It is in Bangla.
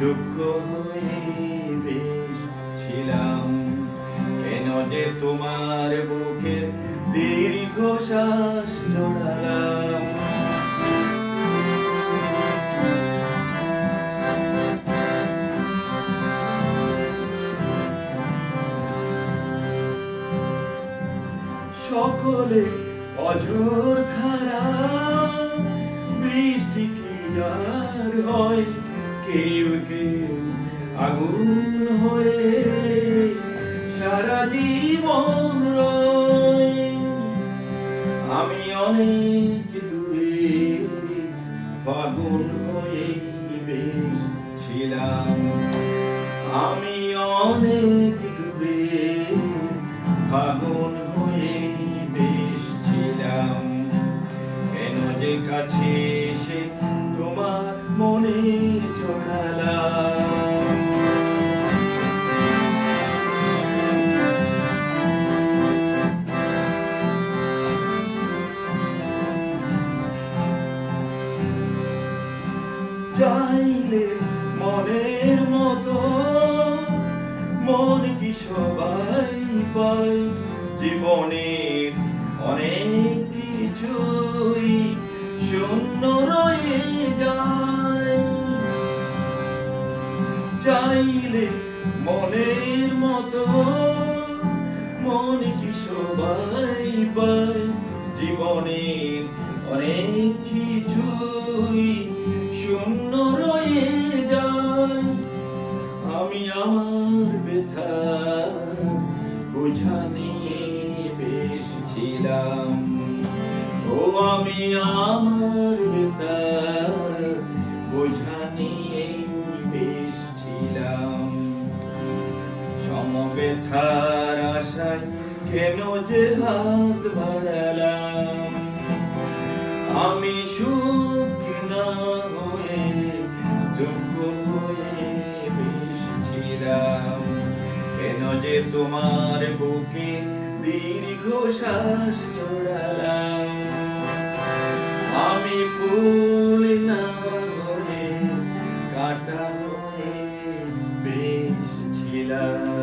দুঃখ হয়ে বেশ ছিলাম। কেন যে তোমার বুকে দীর্ঘশ্বাস জড়ালাম। সকলে অঝোর ধারা বৃষ্টি কি আর হয়, কেউ কেউ আগুন হয়ে সারা জীবন রয়। আমি অনেক দূরে ফাগুন হয়ে বেশ ছিলাম। আমি অনেক দূরে ফাগুন হয়ে বেশ ছিলাম। কেন যে কাছে এসে তোমার মনে জড়ালাম। চাইলে মনের মতো মন কি সবাই পায়, জীবনের অনেক কিছুই শূন্য রয়ে যায়। চাইলে মনের মতো মন কি সবাই পায়, জীবনের অনেক কিছুই শূন্য রয়ে যায়। আমি আমার ব্যথা বোঝা নিয়ে বেশ ছিলাম। ও আমি আমার ব্যথা বোঝা নিয়ে বেশ ছিলাম। সমব্যথার আশায় কেন যে হাত বাড়ালাম। আমি সুখ না হয়ে দুঃখ হয়ে বেশ ছিলাম। কেন যে তোমার বুকে দীর্ঘশ্বাস জড়ালাম। আমি ফুল না হয়ে কাঁটা হয়ে বেশ ছিলাম।